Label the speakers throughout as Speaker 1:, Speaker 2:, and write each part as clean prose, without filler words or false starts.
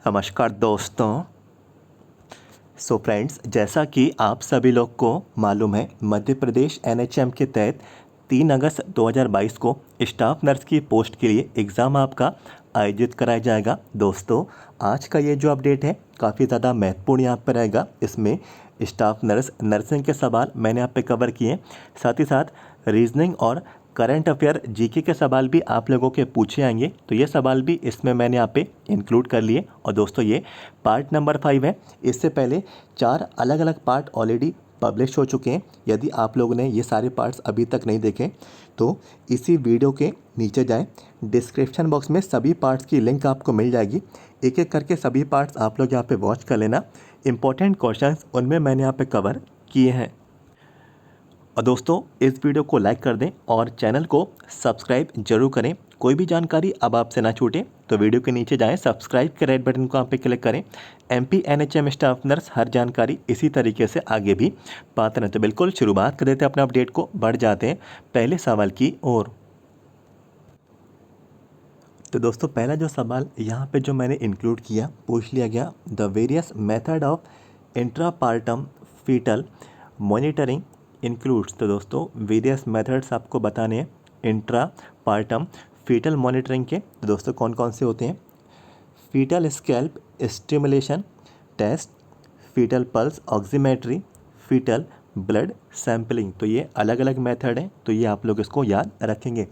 Speaker 1: नमस्कार दोस्तों। फ्रेंड्स, जैसा कि आप सभी लोग को मालूम है, मध्य प्रदेश एनएचएम के तहत 3 अगस्त 2022 को स्टाफ नर्स की पोस्ट के लिए एग्ज़ाम आपका आयोजित कराया जाएगा। दोस्तों, आज का ये जो अपडेट है काफ़ी ज़्यादा महत्वपूर्ण यहाँ पर रहेगा। इसमें स्टाफ नर्सिंग के सवाल मैंने यहाँ पे कवर किए, साथ ही साथ रीजनिंग और करंट अफेयर जीके के सवाल भी आप लोगों के पूछे आएंगे, तो ये सवाल भी इसमें मैंने यहाँ पे इंक्लूड कर लिए। और दोस्तों, ये पार्ट नंबर 5 है। इससे पहले 4 अलग अलग पार्ट ऑलरेडी पब्लिश हो चुके हैं। यदि आप लोगों ने ये सारे पार्ट्स अभी तक नहीं देखे तो इसी वीडियो के नीचे जाएं, डिस्क्रिप्शन बॉक्स में सभी पार्ट्स की लिंक आपको मिल जाएगी। एक एक करके सभी पार्ट्स आप लोग यहाँ पे वॉच कर लेना। इंपॉर्टेंट क्वेश्चंस उनमें मैंने यहाँ पे कवर किए हैं। और दोस्तों, इस वीडियो को लाइक कर दें और चैनल को सब्सक्राइब जरूर करें। कोई भी जानकारी अब आपसे ना छूटे तो वीडियो के नीचे जाएं, सब्सक्राइब के रेड बटन को आप पे क्लिक करें। एमपी एनएचएम स्टाफ नर्स हर जानकारी इसी तरीके से आगे भी पाते रहें। तो बिल्कुल शुरुआत कर देते हैं अपने अपडेट को, बढ़ जाते हैं पहले सवाल की ओर। तो दोस्तों, पहला जो सवाल यहाँ पे जो मैंने इंक्लूड किया, पूछ लिया गया, the various method of intrapartum fetal monitoring includes. तो दोस्तों, वेरियस मेथड्स आपको बताने हैं इंट्रापार्टम फीटल मॉनिटरिंग के। तो दोस्तों, कौन कौन से होते हैं? Fetal scalp stimulation test, fetal pulse oximetry, fetal blood sampling. तो ये अलग अलग मेथड हैं, तो ये आप लोग इसको याद रखेंगे।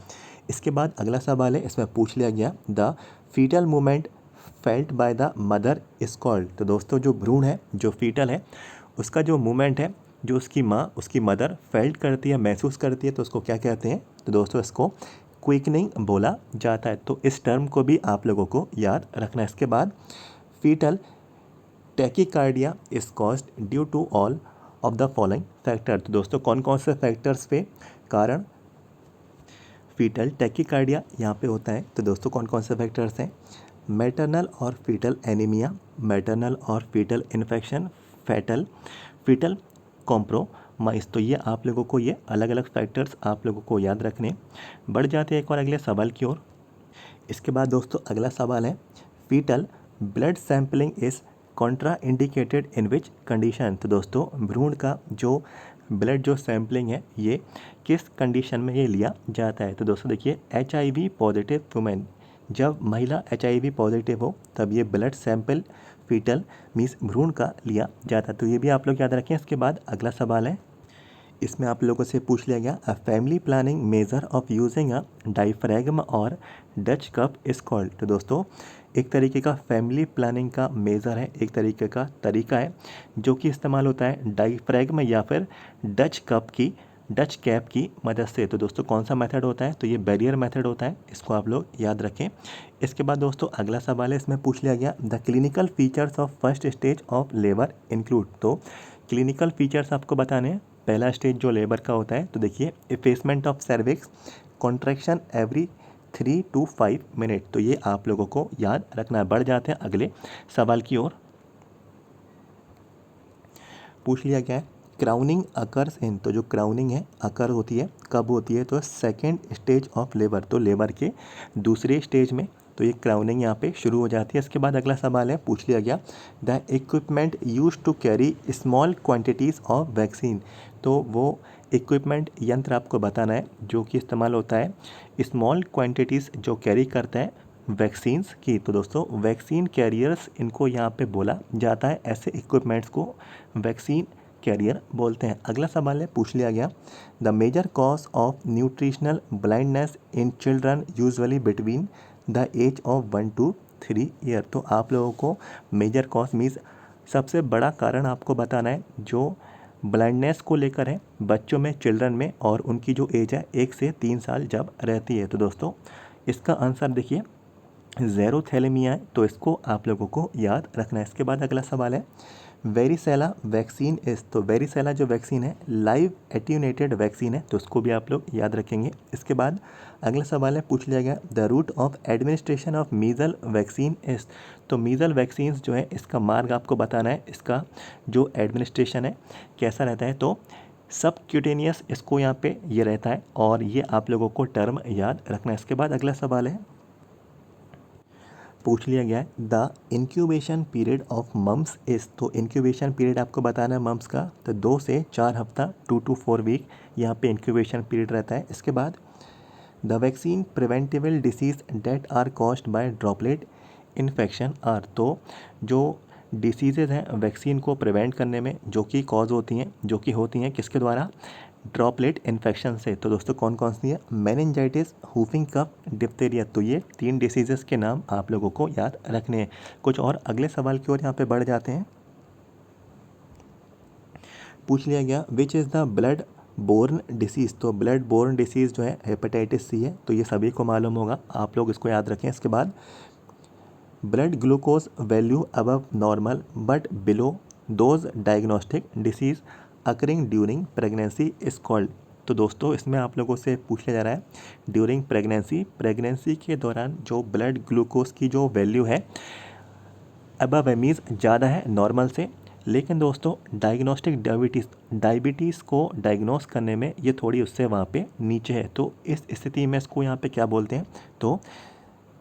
Speaker 1: इसके बाद अगला सवाल है, इसमें पूछ लिया गया, the fetal movement felt by the mother is called. तो दोस्तों, जो भ्रूण है, जो फीटल है, उसका जो मूवमेंट है, जो उसकी माँ, उसकी मदर फेल्ट करती है, महसूस करती है, तो उसको क्या कहते हैं? तो दोस्तों, इसको क्विकनिंग बोला जाता है। तो इस टर्म को भी आप लोगों को याद रखना है। इसके बाद fetal tachycardia is caused due to all of the following factor. तो दोस्तों, कौन कौन से फैक्टर्स पे कारण फीटल टैकीकार्डिया यहाँ पे होता है? तो दोस्तों, कौन कौन से फैक्टर्स हैं? मैटरनल और फीटल एनीमिया, मैटरनल और फीटल इन्फेक्शन, फीटल कॉम्प्रोमाइज। तो ये आप लोगों को ये अलग अलग फैक्टर्स आप लोगों को याद रखने। बढ़ जाते हैं एक और अगले सवाल की ओर। इसके बाद दोस्तों, अगला सवाल है, fetal blood sampling is contraindicated in which condition. तो दोस्तों, भ्रूण का जो ब्लड जो सैम्पलिंग है, ये किस कंडीशन में ये लिया जाता है? तो दोस्तों देखिए, HIV पॉजिटिव वुमेन, जब महिला HIV पॉजिटिव हो तब ये ब्लड सैंपल फीटल मीन्स भ्रूण का लिया जाता है। तो ये भी आप लोग याद रखें। इसके बाद अगला सवाल है, इसमें आप लोगों से पूछ लिया गया, a family planning measure of using a diaphragm और डच कप इज कॉल्ड। तो दोस्तों, एक तरीके का फैमिली प्लानिंग का मेज़र है, एक तरीके का तरीका है जो कि इस्तेमाल होता है डायफ्रैगम या फिर डच कैप की मदद से। तो दोस्तों, कौन सा मेथड होता है? तो ये बैरियर मेथड होता है, इसको आप लोग याद रखें। इसके बाद दोस्तों, अगला सवाल है, इसमें पूछ लिया गया, the clinical features of first stage of labour include. तो क्लिनिकल फीचर्स आपको बताने हैं। पहला स्टेज जो लेबर का होता है, तो देखिए, effacement of cervix, contraction every 3 to 5 minute. तो ये आप लोगों को याद रखना है। बढ़ जाते हैं अगले सवाल की ओर। पूछ लिया गया है, क्राउनिंग अकर्स इन। तो जो क्राउनिंग है अकर होती है, कब होती है? तो सेकेंड स्टेज ऑफ लेबर, तो लेबर के दूसरे स्टेज में तो ये क्राउनिंग यहाँ पे शुरू हो जाती है। इसके बाद अगला सवाल है, पूछ लिया गया, the equipment use to carry small quantities of vaccine. तो वो इक्विपमेंट, यंत्र आपको बताना है जो कि इस्तेमाल होता है स्मॉल क्वांटिटीज़ जो कैरी करता है वैक्सीन्स की। तो दोस्तों, वैक्सीन कैरियर्स इनको यहाँ पे बोला जाता है, ऐसे इक्विपमेंट्स को वैक्सीन कैरियर बोलते हैं। अगला सवाल है, पूछ लिया गया, the major cause of nutritional blindness in children usually between the age of 1 to 3 year. तो आप लोगों को मेजर कॉज मीन्स सबसे बड़ा कारण आपको बताना है जो ब्लाइंडनेस को लेकर है बच्चों में, चिल्ड्रन में, और उनकी जो एज है 1 से 3 साल जब रहती है। तो दोस्तों, इसका आंसर देखिए, ज़ेरोथैलेमिया है, तो इसको आप लोगों को याद रखना है। इसके बाद अगला सवाल है, वेरिसेला वैक्सीन इस। तो वेरिसेला जो वैक्सीन है लाइव एट्यूनेटेड वैक्सीन है, तो उसको भी आप लोग याद रखेंगे। इसके बाद अगला सवाल है, पूछ लिया गया, the route of administration of measles vaccine इस। तो मीजल वैक्सीन जो है इसका मार्ग आपको बताना है, इसका जो एडमिनिस्ट्रेशन है कैसा रहता है। तो सब क्यूटेनियस इसको यहाँ पे ये रहता है, और ये आप लोगों को टर्म याद रखना है। इसके बाद अगला सवाल है, पूछ लिया गया है the incubation period of mumps is, तो इंक्यूबेशन पीरियड आपको बताना है मम्स का, तो 2 से 4 हफ्ता 2 to 4 वीक यहाँ पे इंक्यूबेशन पीरियड रहता है। इसके बाद the vaccine preventable disease that are caused by droplet infection are, तो जो डिसीज़ेज़ हैं वैक्सीन को प्रिवेंट करने में जो कि कॉज होती हैं, जो कि होती हैं किसके द्वारा, ड्रॉपलेट इन्फेक्शन से। तो दोस्तों कौन कौन सी है, मेनिंजाइटिस, हुफिंग कफ, डिप्थीरिया। तो ये 3 डिसीजेस के नाम आप लोगों को याद रखने हैं। कुछ और अगले सवाल की ओर यहाँ पे बढ़ जाते हैं। पूछ लिया गया which is the blood borne disease, तो ब्लड बोर्न डिसीज़ जो है हेपेटाइटिस सी है, तो ये सभी को मालूम होगा, आप लोग इसको याद रखें। इसके बाद blood glucose value above normal but below those diagnostic disease occurring during pregnancy is called. तो दोस्तों इसमें आप लोगों से पूछ लिया जा रहा है ड्यूरिंग प्रेगनेंसी के दौरान जो ब्लड ग्लूकोज की जो वैल्यू है अबव मीन्स ज़्यादा है नॉर्मल से, लेकिन दोस्तों डायग्नोस्टिक डायबिटीज़ को डायग्नोस करने में ये थोड़ी उससे वहाँ पे नीचे है। तो इस स्थिति में इसको यहाँ पे क्या बोलते हैं, तो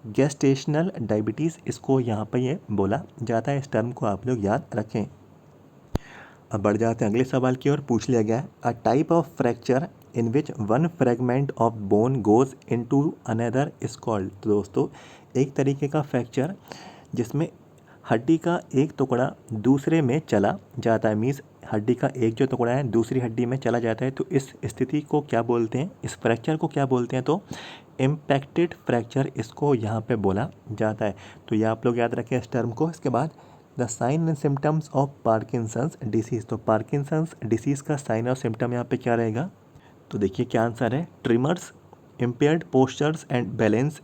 Speaker 1: गेस्टेशनल डायबिटीज़ इसको यहाँ पे ये बोला जाता है। इस टर्म को आप लोग याद रखें। अब बढ़ जाते हैं अगले सवाल की ओर। पूछ लिया गया है अ type of fracture in which one fragment of bone goes into another is called. तो दोस्तों एक तरीके का फ्रैक्चर जिसमें हड्डी का एक टुकड़ा दूसरे में चला जाता है, मीन्स हड्डी का एक जो टुकड़ा है दूसरी हड्डी में चला जाता है, तो इस स्थिति को क्या बोलते हैं, इस फ्रैक्चर को क्या बोलते हैं, तो इम्पैक्टेड फ्रैक्चर इसको यहाँ पे बोला जाता है। तो ये आप लोग याद रखें इस टर्म को। इसके बाद the sign and symptoms of Parkinson's disease, तो पार्किंसंस डिसीज़ का साइन और सिम्टम यहाँ पे क्या रहेगा, तो देखिए क्या आंसर है, tremors, impaired postures and balance,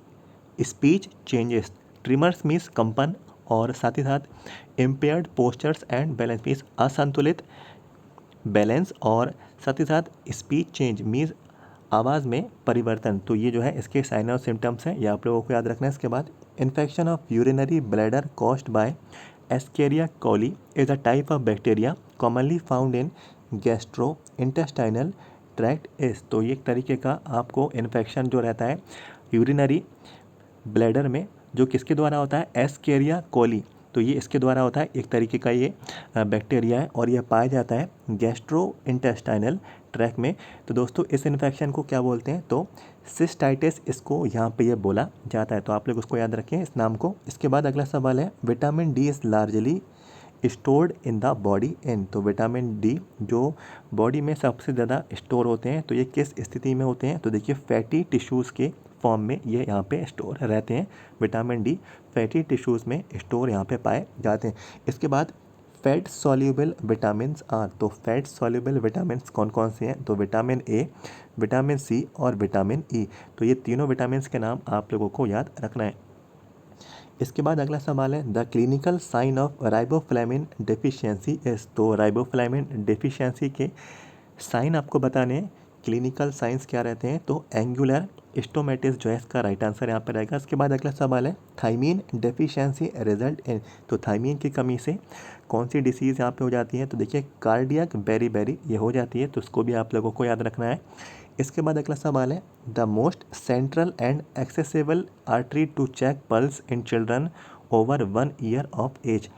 Speaker 1: speech changes. Tremors means कंपन और साथ ही साथ impaired postures and balance means असंतुलित बैलेंस और साथ ही साथ स्पीच चेंज मीन्स आवाज़ में परिवर्तन। तो ये जो है इसके साइन और सिम्टम्स हैं, ये आप लोगों को याद रखना है। इसके बाद infection of urinary bladder caused by Escherichia coli is a type of bacteria commonly found in gastrointestinal tract is, तो ये एक तरीके का आपको इन्फेक्शन जो रहता है यूरिनरी ब्लैडर में जो किसके द्वारा होता है, एस्केरिया कोली, तो ये इसके द्वारा होता है, एक तरीके का ये बैक्टीरिया है और यह पाया जाता है गैस्ट्रो इंटेस्टाइनल ट्रैक में। तो दोस्तों इस इन्फेक्शन को क्या बोलते हैं, तो सिस्टाइटिस इसको यहाँ पे ये बोला जाता है, तो आप लोग उसको याद रखें इस नाम को। इसके बाद अगला सवाल है vitamin D is largely stored in the body in, तो विटामिन डी जो बॉडी में सबसे ज़्यादा स्टोर होते हैं, तो ये किस स्थिति में होते हैं, तो देखिए फैटी टिश्यूज़ के फॉर्म में ये यहाँ पे स्टोर रहते हैं। विटामिन डी फैटी टिश्यूज़ में स्टोर यहाँ पे पाए जाते हैं। इसके बाद फैट सॉल्यूबल विटामिन आर, तो फैट सॉल्यूबल विटामिन कौन कौन से हैं, तो विटामिन ए, विटामिन सी और विटामिन ई, तो ये तीनों विटामिन के नाम आप लोगों को याद रखना है। इसके बाद अगला सवाल है the clinical sign of riboflavin deficiency is, तो राइबोफ्लाविन डेफिशिएंसी के साइन आपको बताने हैं। क्लिनिकल साइंस क्या रहते हैं, तो एंगुलर स्टोमेटिस जो है इसका राइट आंसर यहाँ पे रहेगा। इसके बाद अगला सवाल है थाइमीन डेफिशिएंसी रिजल्ट इन, तो थाइमीन की कमी से कौन सी डिसीज़ यहाँ पे हो जाती है, तो देखिए कार्डियक बेरी ये हो जाती है, तो उसको भी आप लोगों को याद रखना है। इसके बाद अगला सवाल है the most central and accessible artery to check pulse in children over 1 year of age,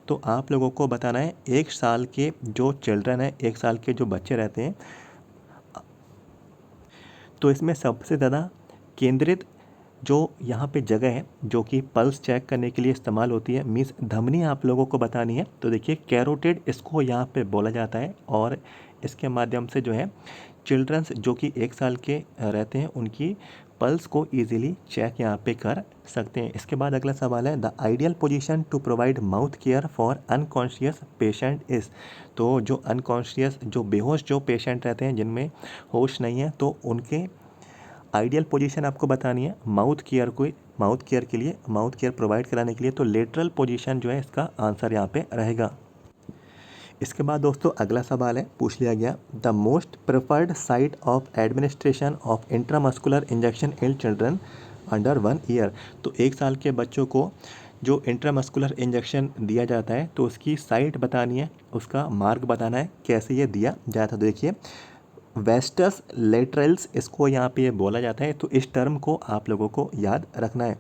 Speaker 1: तो आप लोगों को बताना है 1 साल के जो चिल्ड्रन है, 1 साल के जो बच्चे रहते हैं, तो इसमें सबसे ज़्यादा केंद्रित जो यहाँ पे जगह है जो कि पल्स चेक करने के लिए इस्तेमाल होती है, मीन्स धमनी आप लोगों को बतानी है, तो देखिए कैरोटिड इसको यहाँ पे बोला जाता है और इसके माध्यम से जो है चिल्ड्रंस जो कि 1 साल के रहते हैं उनकी पल्स को इजीली चेक यहाँ पे कर सकते हैं। इसके बाद अगला सवाल है the ideal position to provide mouth care for unconscious patient is, तो जो अनकॉन्शियस जो बेहोश जो पेशेंट रहते हैं जिनमें होश नहीं है, तो उनके आइडियल पोजीशन आपको बतानी है माउथ केयर के लिए, माउथ केयर प्रोवाइड कराने के लिए, तो लेटरल पोजीशन जो है इसका आंसर यहाँ पे रहेगा। इसके बाद दोस्तों अगला सवाल है पूछ लिया गया the most preferred site of administration of intramuscular injection in children under 1 year, तो 1 साल के बच्चों को जो इंट्रामस्कुलर इंजेक्शन दिया जाता है तो उसकी साइट बतानी है, उसका मार्ग बताना है कैसे ये दिया जाता है। तो देखिए वेस्टस लेटरल्स इसको यहाँ पे बोला जाता है, तो इस टर्म को आप लोगों को याद रखना है।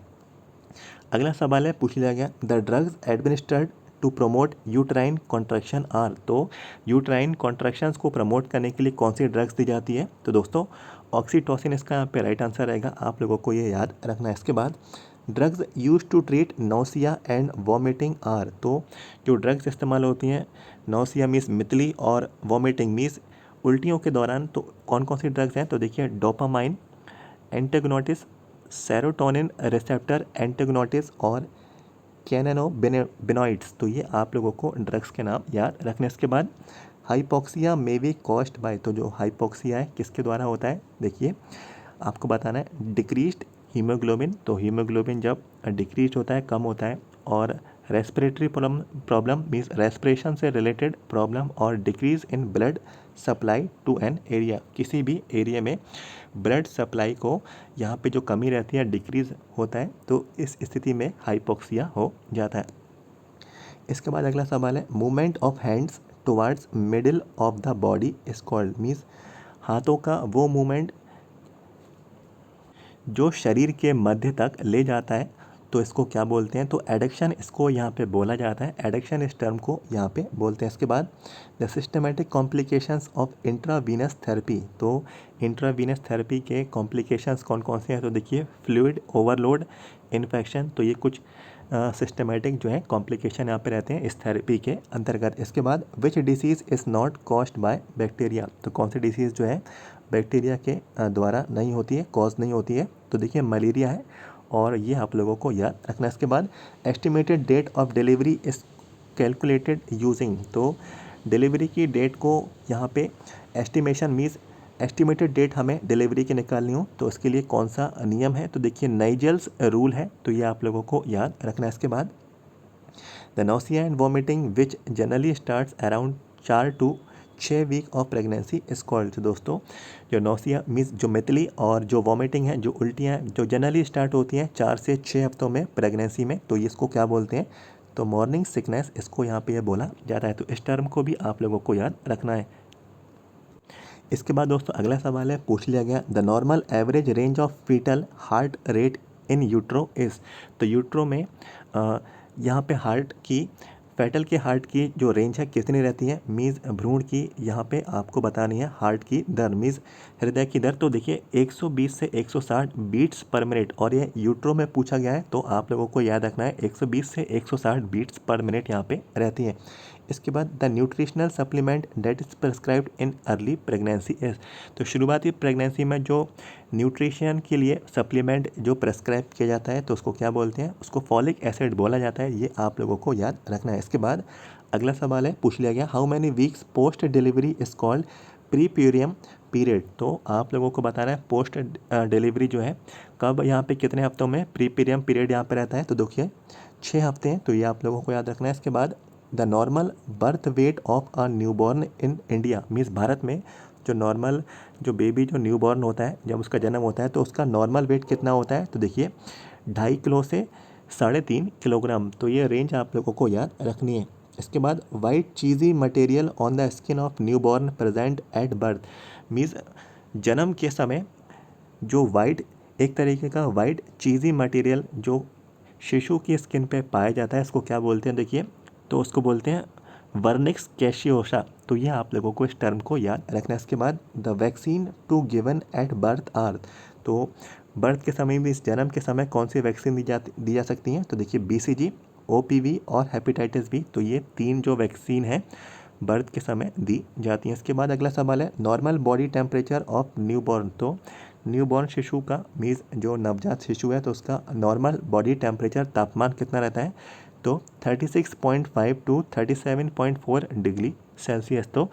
Speaker 1: अगला सवाल है, पूछ लिया गया, the drugs administered to promote uterine contraction are. तो यूट्राइन कॉन्ट्रैक्शंस को प्रमोट करने के लिए कौन सी ड्रग्स दी जाती है? तो दोस्तों ऑक्सीटोसिन इसका यहाँ पे राइट आंसर रहेगा, आप लोगों को ये याद रखना है। इसके बाद drugs use to treat nausea and vomiting are. तो जो ड्रग्स इस्तेमाल होती हैं, नौसिया मीन्स मितली और वॉमिटिंग मीन्स उल्टियों के दौरान, तो कौन कौन सी ड्रग्स हैं? तो देखिए डोपामाइन एंटेगोनिटिस, सेरोटोनिन रिसेप्टर एंटेगोनिटिस और कैनोबिनॉइड्स। तो ये आप लोगों को ड्रग्स के नाम याद रखने। इसके बाद hypoxia may be caused by. तो जो हाइपोक्सिया है किसके द्वारा होता है? देखिए आपको बताना है, डिक्रीज्ड हीमोग्लोबिन। तो हीमोग्लोबिन जब डिक्रीज होता है, कम होता है, और रेस्पिरेटरी प्रॉब्लम मीन्स रेस्पिरेशन से रिलेटेड प्रॉब्लम, और decrease in blood supply to an area. किसी भी एरिया में ब्लड सप्लाई को यहाँ पे जो कमी रहती है, डिक्रीज होता है, तो इस स्थिति में हाइपोक्सिया हो जाता है। इसके बाद अगला सवाल है, movement of hands towards middle of the body is called. Means हाथों का वो मूवमेंट जो शरीर के मध्य तक ले जाता है, तो इसको क्या बोलते हैं? तो एडक्शन इसको यहाँ पे बोला जाता है। एडक्शन इस टर्म को यहाँ पे बोलते हैं। इसके बाद the systematic complications of intravenous therapy. तो इंट्रावीनस थेरेपी के कॉम्प्लिकेशंस कौन कौन से हैं? तो देखिए फ्लूइड ओवरलोड, इन्फेक्शन। तो ये कुछ सिस्टमेटिक जो है कॉम्प्लिकेशन यहाँ पे रहते हैं इस थेरेपी के अंतर्गत। इसके बाद which disease is not caused by bacteria. तो कौन सी डिसीज़ जो है बैक्टीरिया के द्वारा नहीं होती है, कॉज नहीं होती है? तो देखिए मलेरिया है, और ये आप लोगों को याद रखना। इसके बाद estimated date of delivery is calculated using. तो डिलीवरी की डेट को यहाँ पे एस्टिमेशन मीन्स एस्टिमेटेड डेट हमें डिलीवरी की निकालनी हो, तो इसके लिए कौन सा नियम है? तो देखिए नाइजल्स रूल है, तो ये आप लोगों को याद रखना है। इसके बाद the nausea and vomiting which generally starts around 4 to 6 week of pregnancy is called. तो दोस्तों जो नौसिया मीन्स जो मितली और जो वॉमिटिंग है, जो उल्टियाँ हैं, जो जनरली स्टार्ट होती हैं 4 से 6 हफ्तों में प्रेगनेंसी में, तो ये इसको क्या बोलते हैं? तो मॉर्निंग सिकनेस इसको यहाँ पे ये बोला जाता है। तो इस टर्म को भी आप लोगों को याद रखना है। इसके बाद दोस्तों अगला सवाल है, पूछ लिया गया, the normal average range of fetal heart rate in utero is. तो यूट्रो में यहाँ पे हार्ट की, फेटल के हार्ट की जो रेंज है कितनी रहती है? मीज़ भ्रूण की यहाँ पे आपको बतानी है हार्ट की दर, मीज़ हृदय की दर। तो देखिए 120 से 160 बीट्स पर मिनट, और ये यूट्रो में पूछा गया है, तो आप लोगों को याद रखना है 120 से 160 बीट्स पर मिनट यहाँ पे रहती है। इसके बाद the nutritional supplement that is prescribed in early pregnancy is. तो शुरुआती प्रेगनेंसी में जो न्यूट्रिशन के लिए सप्लीमेंट जो प्रेस्क्राइब किया जाता है, तो उसको क्या बोलते हैं? उसको फॉलिक एसिड बोला जाता है। ये आप लोगों को याद रखना है। इसके बाद अगला सवाल है, पूछ लिया गया, how many weeks post delivery is called puerperium period. तो आप लोगों को बताना है पोस्ट डिलीवरी जो है कब, यहाँ पे कितने हफ्तों में प्रीप्यूरियम पीरियड यहाँ पे रहता है? तो देखिए 6 हफ्ते हैं, तो ये आप लोगों को याद रखना है। इसके बाद the normal birth weight of a newborn in India. Means Bharat में जो नॉर्मल जो बेबी जो न्यूबॉर्न होता है, जब उसका जन्म होता है, तो उसका नॉर्मल वेट कितना होता है? तो देखिए 2.5 किलो से 3.5 किलोग्राम। तो ये रेंज आप लोगों को याद रखनी है। इसके बाद white cheesy material on the skin of newborn present at birth. Means जन्म के समय जो वाइट, एक तरीके का वाइट चीज़ी मटेरियल जो शिशु की स्किन पे पाया जाता है, इसको क्या बोलते हैं? देखिए तो उसको बोलते हैं वर्निक्स कैशियोसा। तो ये आप लोगों को इस टर्म को याद रखना है। इसके बाद the vaccine to given at birth are. तो बर्थ के समय भी, इस जन्म के समय कौन सी वैक्सीन दी जा सकती हैं? तो देखिए BCG, OPV और हेपेटाइटिस बी। तो ये 3 जो वैक्सीन है बर्थ के समय दी जाती हैं। इसके बाद अगला सवाल है, normal body temperature of newborn. तो न्यूबॉर्न शिशु का मीन्स जो नवजात शिशु है, तो उसका नॉर्मल बॉडी टेम्परेचर तापमान कितना रहता है? तो 36.5 टू 37.4 डिग्री सेल्सियस। तो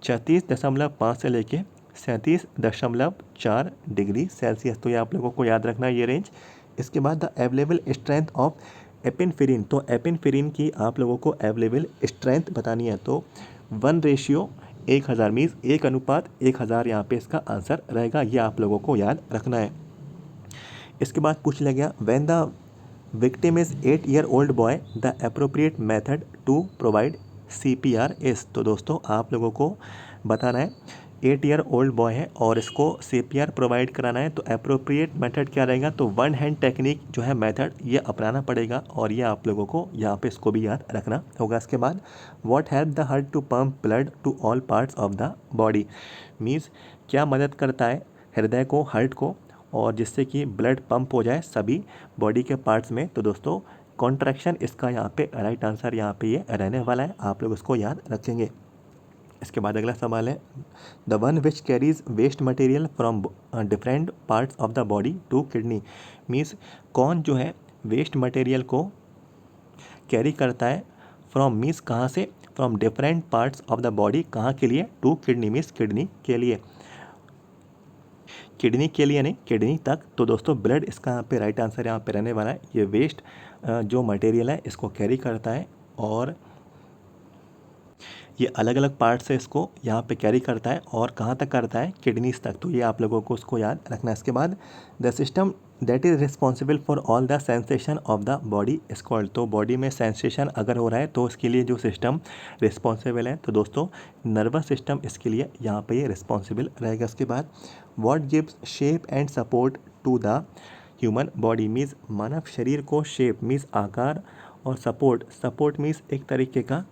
Speaker 1: 36.5 से लेके 37.4 डिग्री सेल्सियस। तो ये आप लोगों को याद रखना है ये रेंज। इसके बाद द अवेलेबल स्ट्रेंथ ऑफ एपिनफ्रीन। तो एपिनफ्रीन की आप लोगों को अवेलेबल स्ट्रेंथ बतानी है। तो 1:1000 मीन्स 1:1000 यहाँ पे इसका आंसर रहेगा। ये आप लोगों को याद रखना है। इसके बाद पूछ लिया गया, when the victim is 8-year-old boy the appropriate method to provide CPR is. तो दोस्तों आप लोगों को बताना है 8 ईयर ओल्ड बॉय है और इसको सीपीआर प्रोवाइड कराना है, तो अप्रोप्रिएट मेथड क्या रहेगा, तो वन हैंड टेक्निक जो है मेथड ये अपनाना पड़ेगा और ये आप लोगों को यहाँ पे इसको भी याद रखना होगा। इसके बाद what help the heart to pump blood to all parts of the body, means क्या मदद करता है हृदय को, हार्ट को, और जिससे कि ब्लड पंप हो जाए सभी बॉडी के पार्ट्स में। तो दोस्तों कॉन्ट्रैक्शन इसका यहाँ पे राइट आंसर यहाँ पे ये रहने वाला है, आप लोग इसको याद रखेंगे। इसके बाद अगला सवाल है the one which carries waste material from different parts of the body to kidney, means कौन जो है वेस्ट मटेरियल को कैरी करता है फ्रॉम, मीन्स कहाँ से, from different parts of the body, कहाँ के लिए, टू किडनी मीन्स किडनी के लिए, किडनी के लिए नहीं किडनी तक। तो दोस्तों ब्लड इसका यहाँ पे राइट आंसर यहाँ पे रहने वाला है। ये वेस्ट जो मटेरियल है इसको कैरी करता है और ये अलग अलग पार्ट से इसको यहाँ पे कैरी करता है और कहाँ तक करता है, किडनीज तक। तो ये आप लोगों को उसको याद रखना है। इसके बाद the system that is responsible for all the sensation of the body is called, तो बॉडी में सेंसेशन अगर हो रहा है तो उसके लिए जो सिस्टम रिस्पॉन्सिबल है, तो दोस्तों नर्वस सिस्टम इसके लिए यहाँ पे ये रिस्पॉन्सिबल रहेगा। इसके बाद what gives shape and support to the human body, means मानव शरीर को शेप मीन्स आकार और सपोर्ट मीन्स एक तरीके का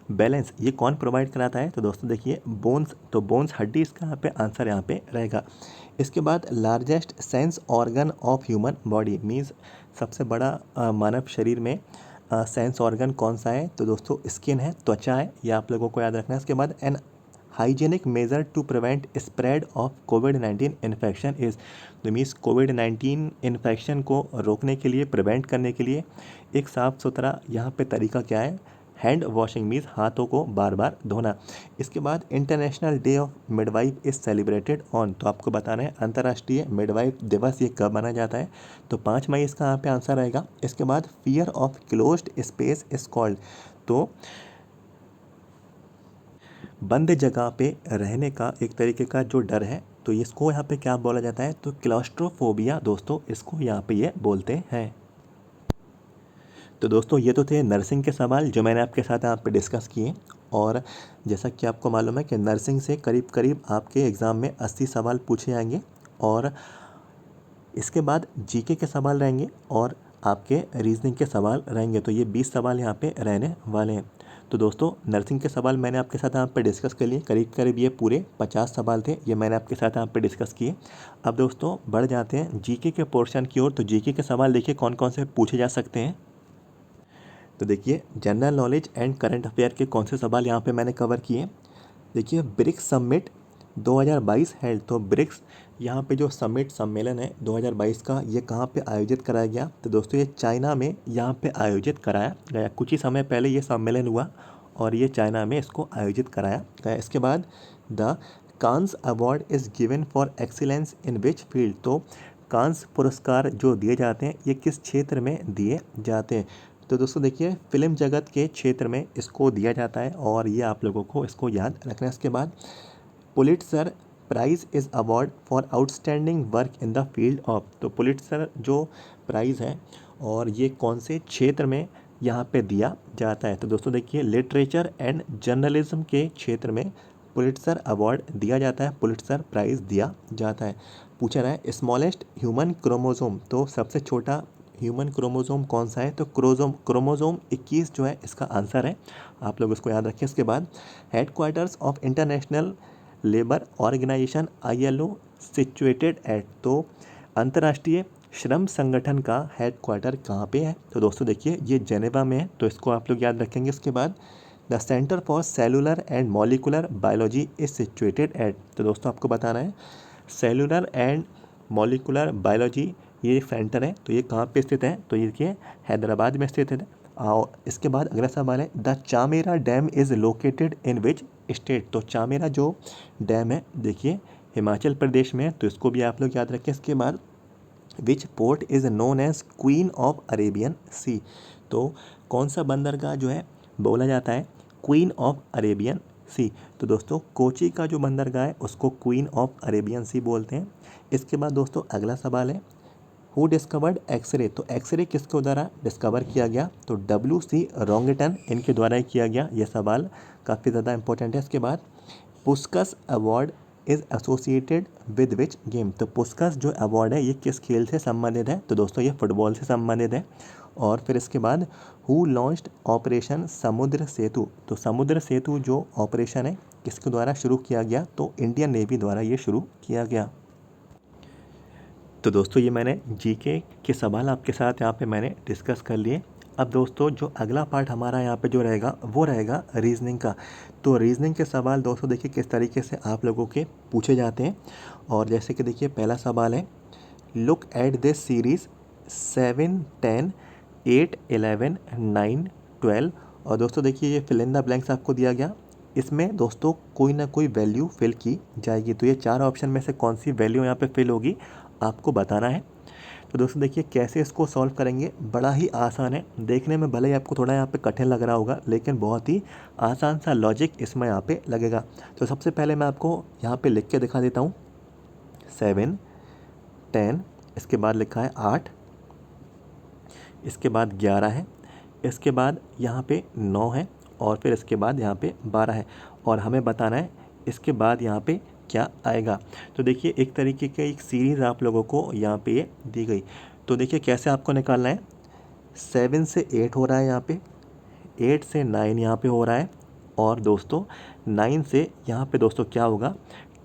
Speaker 1: बैलेंस, ये कौन प्रोवाइड कराता है, तो दोस्तों देखिए बोन्स, तो बोन्स हड्डी इसका यहाँ पे आंसर यहाँ पे रहेगा। इसके बाद largest sense organ of human body, means सबसे बड़ा मानव शरीर में सेंस ऑर्गन कौन सा है, तो दोस्तों स्किन है, त्वचा है, ये आप लोगों को याद रखना है। इसके बाद an hygienic measure to prevent spread of कोविड-19 इन्फेक्शन इज़, तो मीन्स कोविड-19 इन्फेक्शन को रोकने के लिए, प्रिवेंट करने के लिए एक साफ़ सुथरा यहाँ पे तरीका क्या है, हैंड वॉशिंग मीन्स हाथों को बार बार धोना। इसके बाद international day of midwife is celebrated on, तो आपको बताना है अंतर्राष्ट्रीय मिडवाइफ दिवस ये कब मनाया जाता है, तो 5 मई इसका यहाँ पे आंसर रहेगा। इसके बाद fear of closed space is called, तो बंद जगह पे रहने का एक तरीके का जो डर है, तो इसको यहाँ पे क्या बोला जाता है, तो क्लॉस्ट्रोफोबिया दोस्तों इसको यहाँ पे ये बोलते हैं। तो दोस्तों ये तो थे नर्सिंग के सवाल जो मैंने आपके साथ यहाँ पे डिस्कस किए, और जैसा कि आपको मालूम है कि नर्सिंग से करीब करीब आपके एग्ज़ाम में 80 सवाल पूछे जाएंगे और इसके बाद जीके के सवाल रहेंगे और आपके रीजनिंग के सवाल रहेंगे, तो ये 20 सवाल यहाँ पे रहने वाले हैं। तो दोस्तों नर्सिंग के सवाल मैंने आपके साथ यहाँ पे डिस्कस कर लिए, करीब करीब ये पूरे 50 सवाल थे, ये मैंने आपके साथ यहाँ पे डिस्कस किए। अब दोस्तों बढ़ जाते हैं जीके के पोर्शन की ओर। तो जीके के सवाल देखिए कौन कौन से पूछे जा सकते हैं। तो देखिए general knowledge and current affair के कौन से सवाल यहाँ पे मैंने कवर किए। देखिए ब्रिक्स समिट 2022 है, तो ब्रिक्स यहाँ पे जो समिट सम्मेलन है 2022 का, ये कहाँ पे आयोजित कराया गया, तो दोस्तों ये चाइना में यहाँ पे आयोजित कराया गया। कुछ ही समय पहले ये सम्मेलन हुआ और ये चाइना में इसको आयोजित कराया गया। इसके बाद the Cannes award is given for excellence in which field, तो कांस पुरस्कार जो दिए जाते हैं ये किस क्षेत्र में दिए जाते हैं, तो दोस्तों देखिए फिल्म जगत के क्षेत्र में इसको दिया जाता है और ये आप लोगों को इसको याद रखना है। इसके बाद Pulitzer prize is award for outstanding work in the field of, तो पुलिट्जर जो प्राइज़ है और ये कौन से क्षेत्र में यहाँ पे दिया जाता है, तो दोस्तों देखिए लिटरेचर एंड जर्नलिज्म के क्षेत्र में पुलिट्जर अवार्ड दिया जाता है, पुलिट्जर प्राइज़ दिया जाता है। पूछा रहा है स्मॉलेस्ट ह्यूमन क्रोमोसोम, तो सबसे छोटा ह्यूमन क्रोमोसोम कौन सा है, तो क्रोमोसोम 21 जो है इसका आंसर है, आप लोग इसको याद रखें। इसके बाद headquarters of International Labour Organization ILO situated at, तो अंतर्राष्ट्रीय श्रम संगठन का हेडक्वार्टर कहाँ पे है, तो दोस्तों देखिए ये जेनेवा में है, तो इसको आप लोग याद रखेंगे। इसके बाद the centre for cellular and molecular biology is situated at, तो दोस्तों आपको बताना है सेलुलर एंड मॉलिकुलर बायोलॉजी ये सेंटर है, तो ये कहाँ पे स्थित है, तो ये हैदराबाद में स्थित है। और इसके बाद अगला सवाल है the Chamera dam is located in which state, तो चामेरा जो डैम है देखिए हिमाचल प्रदेश में है, तो इसको भी आप लोग याद रखें। इसके बाद which port is known as queen of Arabian sea, तो कौन सा बंदरगाह जो है बोला जाता है क्वीन ऑफ अरेबियन सी, तो दोस्तों कोची का जो बंदरगाह है उसको क्वीन ऑफ अरेबियन सी बोलते हैं। इसके बाद दोस्तों अगला सवाल है हु डिस्कवर्ड एक्सरे, तो एक्सरे किसके द्वारा डिस्कवर किया गया, तो WC रॉन्गटन इनके द्वारा ही किया गया। यह सवाल काफ़ी ज़्यादा इंपॉर्टेंट है। इसके बाद पुस्कस award is associated with which game. तो पुस्कस जो अवार्ड है ये किस खेल से संबंधित है? तो दोस्तों ये फुटबॉल से संबंधित है। और फिर इसके बाद हु लॉन्च्ड ऑपरेशन समुद्र सेतु। तो समुद्र सेतु जो ऑपरेशन है किसके द्वारा शुरू किया गया? तो इंडियन नेवी द्वारा ये शुरू किया गया। तो दोस्तों ये मैंने जीके के सवाल आपके साथ यहाँ पे मैंने डिस्कस कर लिए। अब दोस्तों जो अगला पार्ट हमारा यहाँ पे जो रहेगा वो रहेगा रीजनिंग का। तो रीजनिंग के सवाल दोस्तों देखिए किस तरीके से आप लोगों के पूछे जाते हैं। और जैसे कि देखिए पहला सवाल है, लुक एट दिस सीरीज़ 7, 10, 8, 11, 9, 12। और दोस्तों देखिए ये फिल इन द ब्लैंक्स आपको दिया गया, इसमें दोस्तों कोई ना कोई वैल्यू फिल की जाएगी। तो ये 4 ऑप्शन में से कौन सी वैल्यू यहाँ पे फिल होगी आपको बताना है। तो दोस्तों देखिए कैसे इसको सॉल्व करेंगे, बड़ा ही आसान है। देखने में भले ही आपको थोड़ा यहाँ पे कठिन लग रहा होगा लेकिन बहुत ही आसान सा लॉजिक इसमें यहाँ पे लगेगा। तो सबसे पहले मैं आपको यहाँ पे लिख के दिखा देता हूँ। 7, 10, इसके बाद लिखा है 8, इसके बाद 11 है, इसके बाद यहाँ पे 9 है और फिर इसके बाद यहाँ पे 12 है। और हमें बताना है इसके बाद यहाँ पे क्या आएगा। तो देखिए एक तरीके की एक सीरीज़ आप लोगों को यहाँ पे ये दी गई। तो देखिए कैसे आपको निकालना है। 7 से 8 हो रहा है यहाँ पे, 8 से 9 यहाँ पे हो रहा है, और दोस्तों 9 से यहाँ पे दोस्तों क्या होगा,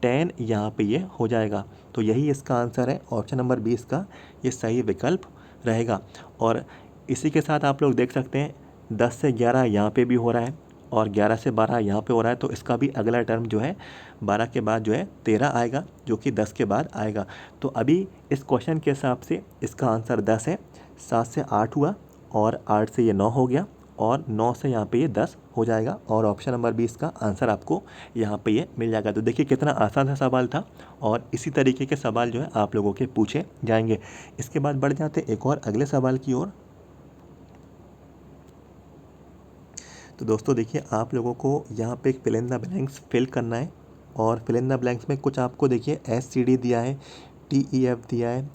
Speaker 1: 10 यहाँ पे ये हो जाएगा। तो यही इसका आंसर है, ऑप्शन नंबर 20 का ये सही विकल्प रहेगा। और इसी के साथ आप लोग देख सकते हैं 10 से 11 यहाँ पे भी हो रहा है और 11 से 12 यहाँ पे हो रहा है। तो इसका भी अगला टर्म जो है 12 के बाद जो है 13 आएगा, जो कि 10 के बाद आएगा। तो अभी इस क्वेश्चन के हिसाब से इसका आंसर 10 है। 7 से 8 हुआ और 8 से ये 9 हो गया और 9 से यहाँ पे ये 10 हो जाएगा और ऑप्शन नंबर 20 का आंसर आपको यहाँ पे ये मिल जाएगा। तो देखिए कितना आसान सा सवाल था और इसी तरीके के सवाल जो है आप लोगों के पूछे जाएंगे। इसके बाद बढ़ जाते एक और अगले सवाल की ओर। तो दोस्तों देखिए आप लोगों को यहाँ पे एक fill in the blanks fill करना है और फिल इन द ब्लैंक्स में कुछ आपको देखिए SCD दिया है, TEF दिया है,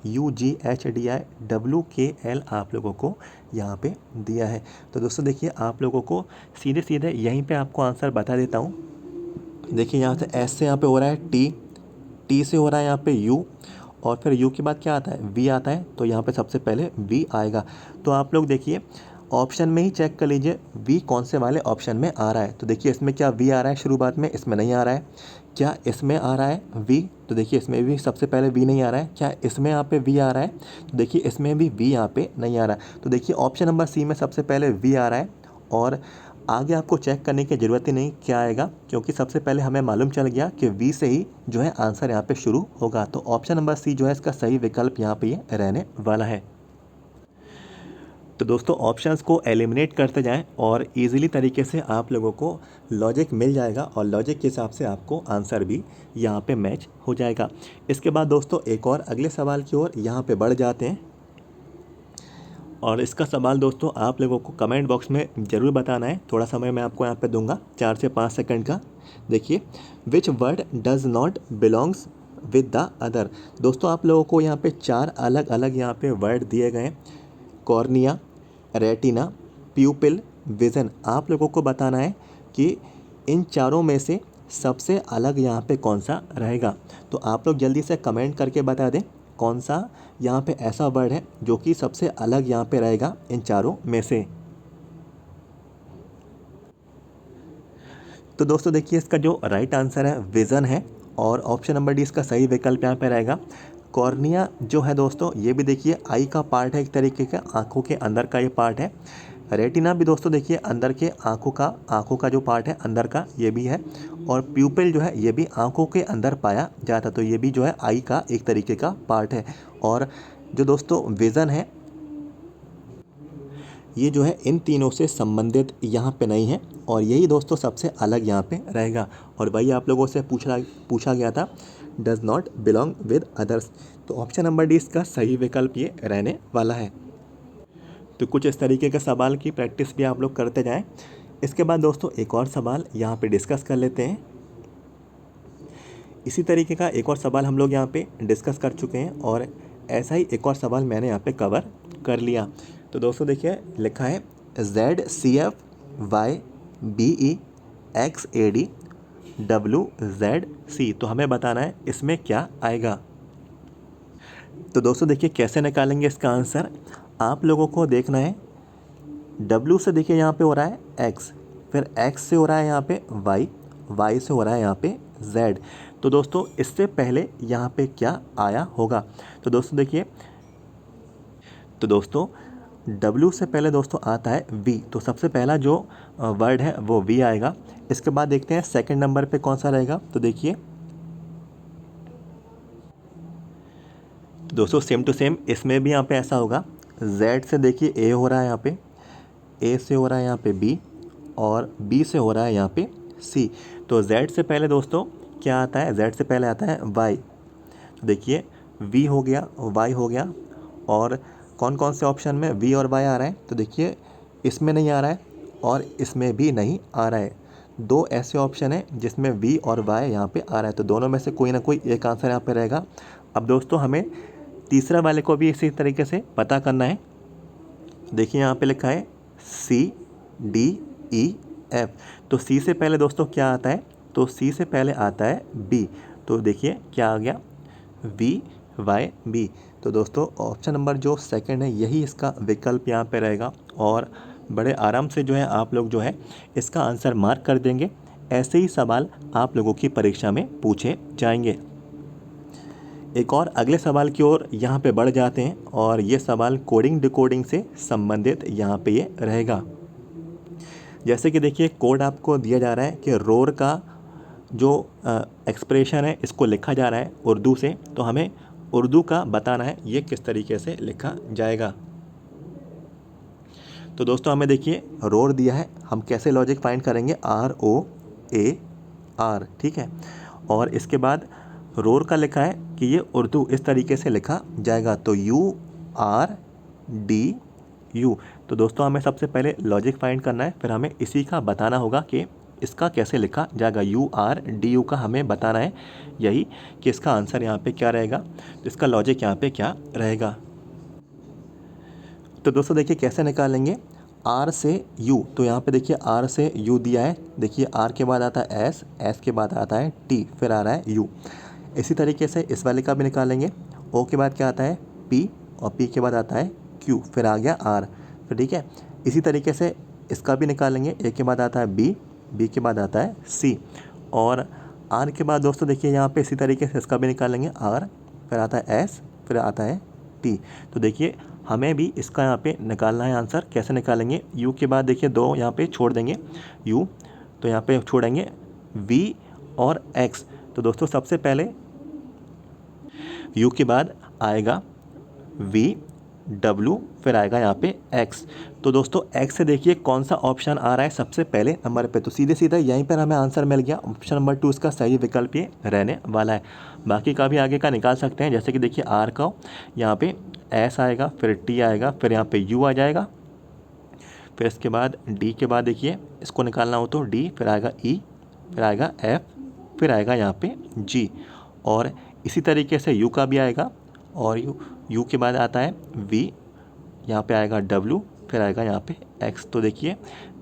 Speaker 1: UGH दिया है, WKL आप लोगों को यहाँ पे दिया है। तो दोस्तों देखिए आप लोगों को सीधे सीधे यहीं पे आपको आंसर बता देता हूँ। देखिए यहाँ से S से यहाँ पे हो रहा है T से हो रहा है यहाँ पे U, और फिर U के बाद क्या आता है, V आता है। तो यहाँ पे सबसे पहले V आएगा। तो आप लोग देखिए ऑप्शन में ही चेक कर लीजिए V कौन से वाले ऑप्शन में आ रहा है। तो देखिए इसमें क्या V आ रहा है शुरुआत में, इसमें नहीं आ रहा है। क्या इसमें आ रहा है V? तो देखिए इसमें भी सबसे पहले V नहीं आ रहा है। क्या इसमें यहाँ पे V आ रहा है? तो देखिए इसमें भी V यहाँ पे नहीं आ रहा है। तो देखिए ऑप्शन नंबर C में सबसे पहले V आ रहा है और आगे आपको चेक करने की ज़रूरत ही नहीं क्या आएगा, क्योंकि सबसे पहले हमें मालूम चल गया कि V से ही जो है आंसर यहाँ पे शुरू होगा। तो ऑप्शन नंबर C जो है इसका सही विकल्प यहाँ पे ये रहने वाला है। तो दोस्तों ऑप्शंस को एलिमिनेट करते जाएं और इजीली तरीके से आप लोगों को लॉजिक मिल जाएगा और लॉजिक के हिसाब से आपको आंसर भी यहाँ पे मैच हो जाएगा। इसके बाद दोस्तों एक और अगले सवाल की ओर यहाँ पे बढ़ जाते हैं और इसका सवाल दोस्तों आप लोगों को कमेंट बॉक्स में ज़रूर बताना है। थोड़ा समय मैं आपको यहाँ पे दूंगा, 4 से 5 सेकंड का। देखिए which word does not belongs with the other. दोस्तों आप लोगों को यहाँ पे 4 अलग अलग यहाँ पे वर्ड दिए गए हैं, कॉर्निया, रेटिना, प्यूपिल, विज़न। आप लोगों को बताना है कि इन चारों में से सबसे अलग यहाँ पे कौन सा रहेगा। तो आप लोग जल्दी से कमेंट करके बता दें कौन सा यहाँ पे ऐसा वर्ड है जो कि सबसे अलग यहाँ पे रहेगा इन चारों में से। तो दोस्तों देखिए इसका जो राइट आंसर है विज़न है और ऑप्शन नंबर डी इसका सही विकल्प यहाँ पे रहेगा। कॉर्निया जो है दोस्तों ये भी देखिए आई का पार्ट है, एक तरीके का आँखों के अंदर का ये पार्ट है। रेटिना भी दोस्तों देखिए अंदर के आँखों का जो पार्ट है अंदर का ये भी है, और प्यूपिल जो है ये भी आँखों के अंदर पाया जाता है। तो ये भी जो है आई का एक तरीके का पार्ट है। और जो दोस्तों विज़न है ये जो है इन तीनों से संबंधित यहाँ पे नहीं है और यही दोस्तों सबसे अलग यहाँ पे रहेगा। और वही आप लोगों से पूछा गया था, does not belong with others. तो ऑप्शन नंबर डी इसका सही विकल्प ये रहने वाला है। तो कुछ इस तरीके के सवाल की प्रैक्टिस भी आप लोग करते जाएं। इसके बाद दोस्तों एक और सवाल यहाँ पे डिस्कस कर लेते हैं। इसी तरीके का एक और सवाल हम लोग यहाँ पे डिस्कस कर चुके हैं और ऐसा ही एक और सवाल मैंने यहाँ पे कवर कर लिया। तो दोस्तों देखिए लिखा है ZCFYBE XAD WZC। तो हमें बताना है इसमें क्या आएगा। तो दोस्तों देखिए कैसे निकालेंगे इसका आंसर। आप लोगों को देखना है W से देखिए यहाँ पे हो रहा है X, फिर X से हो रहा है यहाँ पे Y, Y से हो रहा है यहाँ पे Z। तो दोस्तों इससे पहले यहाँ पे क्या आया होगा। तो दोस्तों देखिए, तो दोस्तों W से पहले दोस्तों आता है V। तो सबसे पहला जो वर्ड है वो V आएगा। इसके बाद देखते हैं सेकंड नंबर पे कौन सा रहेगा। तो देखिए दोस्तों सेम टू सेम इसमें भी यहाँ पे ऐसा होगा। Z से देखिए A हो रहा है यहाँ पे, A से हो रहा है यहाँ पे B, और B से हो रहा है यहाँ पे C। तो Z से पहले दोस्तों क्या आता है, Z से पहले आता है Y। तो देखिए V हो गया, Y हो गया, और कौन कौन से ऑप्शन में V और Y आ रहा है। तो देखिए इसमें नहीं आ रहा है और इसमें भी नहीं आ रहा है। दो ऐसे ऑप्शन है जिसमें V और Y यहाँ पे आ रहा है। तो दोनों में से कोई ना कोई एक आंसर यहाँ पे रहेगा। अब दोस्तों हमें तीसरा वाले को भी इसी तरीके से पता करना है। देखिए यहाँ पे लिखा है CDEF। तो C से पहले दोस्तों क्या आता है, तो C से पहले आता है B। तो देखिए क्या आ गया, VYB। तो दोस्तों ऑप्शन नंबर जो सेकंड है यही इसका विकल्प यहाँ पे रहेगा, और बड़े आराम से जो है आप लोग जो है इसका आंसर मार्क कर देंगे। ऐसे ही सवाल आप लोगों की परीक्षा में पूछे जाएंगे। एक और अगले सवाल की ओर यहाँ पे बढ़ जाते हैं, और ये सवाल कोडिंग डिकोडिंग से संबंधित यहाँ पे ये रहेगा। जैसे कि देखिए कोड आपको दिया जा रहा है कि रोर का जो एक्सप्रेशन है इसको लिखा जा रहा है उर्दू से। तो हमें उर्दू का बताना है ये किस तरीके से लिखा जाएगा। तो दोस्तों हमें देखिए रोर दिया है, हम कैसे लॉजिक फाइंड करेंगे, ROAR, ठीक है। और इसके बाद रोर का लिखा है कि ये उर्दू इस तरीके से लिखा जाएगा, तो URDU। तो दोस्तों हमें सबसे पहले लॉजिक फाइंड करना है, फिर हमें इसी का बताना होगा कि इसका कैसे लिखा जाएगा। URDU का हमें बताना है यही कि इसका आंसर यहाँ पे क्या रहेगा, तो इसका लॉजिक यहाँ पे क्या रहेगा। तो दोस्तों देखिए कैसे निकालेंगे, R से U। तो यहाँ पे देखिए R से U दिया है, देखिए R के बाद आता है S, S के बाद आता है T, फिर आ रहा है U। इसी तरीके से इस वाले का भी निकालेंगे। O के बाद क्या आता है P, और P के बाद आता है Q, फिर आ गया R, फिर ठीक है। इसी तरीके से इसका भी निकालेंगे। A के बाद आता है B, B के बाद आता है C, और R के बाद दोस्तों देखिए यहाँ पे इसी तरीके से इसका भी निकालेंगे, R, फिर आता है S, फिर आता है T। तो देखिए हमें भी इसका यहाँ पे निकालना है आंसर। कैसे निकालेंगे, U के बाद देखिए दो यहाँ पे छोड़ देंगे U, तो यहाँ पे छोड़ेंगे V और X। तो दोस्तों सबसे पहले U के बाद आएगा VW, फिर आएगा यहाँ पे X। तो दोस्तों X से देखिए कौन सा ऑप्शन आ रहा है सबसे पहले नंबर पे, तो सीधे सीधे यहीं पर हमें आंसर मिल गया। ऑप्शन नंबर 2 इसका सही विकल्प ये रहने वाला है। बाकी का भी आगे का निकाल सकते हैं, जैसे कि देखिए R का यहाँ पे S आएगा, फिर T आएगा, फिर यहाँ पे U आ जाएगा, फिर इसके बाद D के बाद देखिए इसको निकालना हो तो D, फिर आएगा E, फिर आएगा F, फिर आएगा यहाँ पे G, और इसी तरीके से U का भी आएगा, और U के बाद आता है V, यहाँ पे आएगा W, फिर आएगा यहाँ पे X। तो देखिए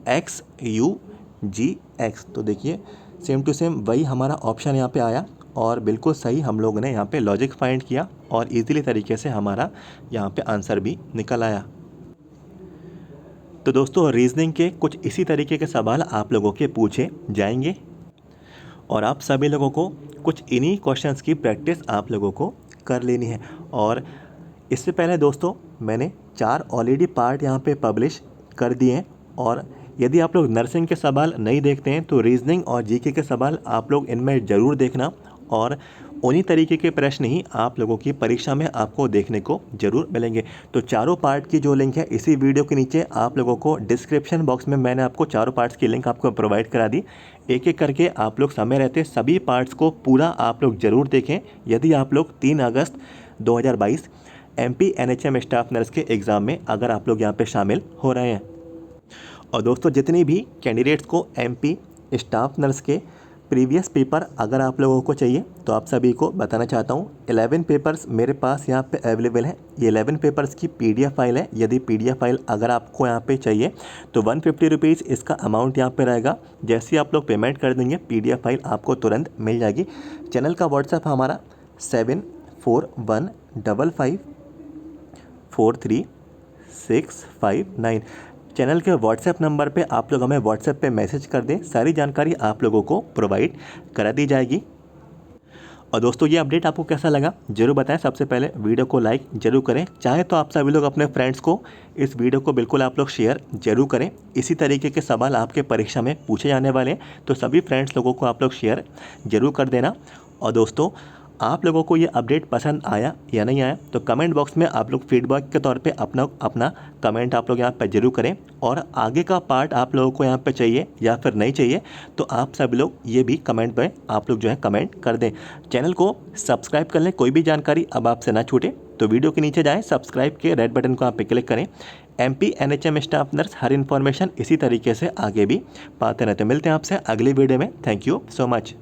Speaker 1: XUGX। तो देखिए सेम टू सेम वही हमारा ऑप्शन यहाँ पे आया, और बिल्कुल सही हम लोगों ने यहाँ पे लॉजिक फाइंड किया, और इजीली तरीके से हमारा यहाँ पे आंसर भी निकल आया। तो दोस्तों रीजनिंग के कुछ इसी तरीके के सवाल आप लोगों के पूछे जाएंगे, और आप सभी लोगों को कुछ इन्हीं क्वेश्चंस की प्रैक्टिस आप लोगों को कर लेनी है। और इससे पहले दोस्तों मैंने 4 ऑलरेडी पार्ट यहाँ पे पब्लिश कर दिए हैं, और यदि आप लोग नर्सिंग के सवाल नहीं देखते हैं तो रीजनिंग और जीके के सवाल आप लोग इनमें ज़रूर देखना, और उन्हीं तरीके के प्रश्न ही आप लोगों की परीक्षा में आपको देखने को ज़रूर मिलेंगे। तो चारों पार्ट की जो लिंक है इसी वीडियो के नीचे आप लोगों को डिस्क्रिप्शन बॉक्स में मैंने आपको चारों पार्ट्स की लिंक आपको प्रोवाइड करा दी। एक एक करके आप लोग समय रहते सभी पार्ट्स को पूरा आप लोग ज़रूर देखें, यदि आप लोग 3 अगस्त 2022 MP NHM स्टाफ नर्स के एग्ज़ाम में अगर आप लोग यहाँ पे शामिल हो रहे हैं। और दोस्तों जितनी भी कैंडिडेट्स को MP स्टाफ नर्स के प्रीवियस पेपर अगर आप लोगों को चाहिए तो आप सभी को बताना चाहता हूँ 11 पेपर्स मेरे पास यहाँ पे अवेलेबल है। ये 11 पेपर्स की PDF फाइल है। यदि PDF फाइल अगर आपको यहाँ पे चाहिए तो 150 रुपीज़ इसका अमाउंट यहाँ पे रहेगा। जैसे ही आप लोग पेमेंट कर देंगे PDF फाइल आपको तुरंत मिल जाएगी। चैनल का व्हाट्सएप हमारा 7415543659। चैनल के व्हाट्सएप नंबर पे आप लोग हमें व्हाट्सएप पे मैसेज कर दें, सारी जानकारी आप लोगों को प्रोवाइड करा दी जाएगी। और दोस्तों ये अपडेट आपको कैसा लगा जरूर बताएं। सबसे पहले वीडियो को लाइक जरूर करें, चाहे तो आप सभी लोग अपने फ्रेंड्स को इस वीडियो को बिल्कुल आप लोग शेयर जरूर करें। इसी तरीके के सवाल आपके परीक्षा में पूछे जाने वाले हैं, तो सभी फ्रेंड्स लोगों को आप लोग शेयर जरूर कर देना। और दोस्तों आप लोगों को ये अपडेट पसंद आया या नहीं आया तो कमेंट बॉक्स में आप लोग फीडबैक के तौर पे अपना कमेंट आप लोग यहाँ पे जरूर करें। और आगे का पार्ट आप लोगों को यहाँ पे चाहिए या फिर नहीं चाहिए तो आप सब लोग ये भी कमेंट पे आप लोग जो है कमेंट कर दें। चैनल को सब्सक्राइब कर लें, कोई भी जानकारी अब आपसे ना छूटे। तो वीडियो के नीचे जाएँ, सब्सक्राइब के रेड बटन को आप पे क्लिक करें। MP NHM स्टाफ नर्स हर इन्फॉर्मेशन इसी तरीके से आगे भी पाते रहते। मिलते हैं आपसे अगली वीडियो में। Thank you so much.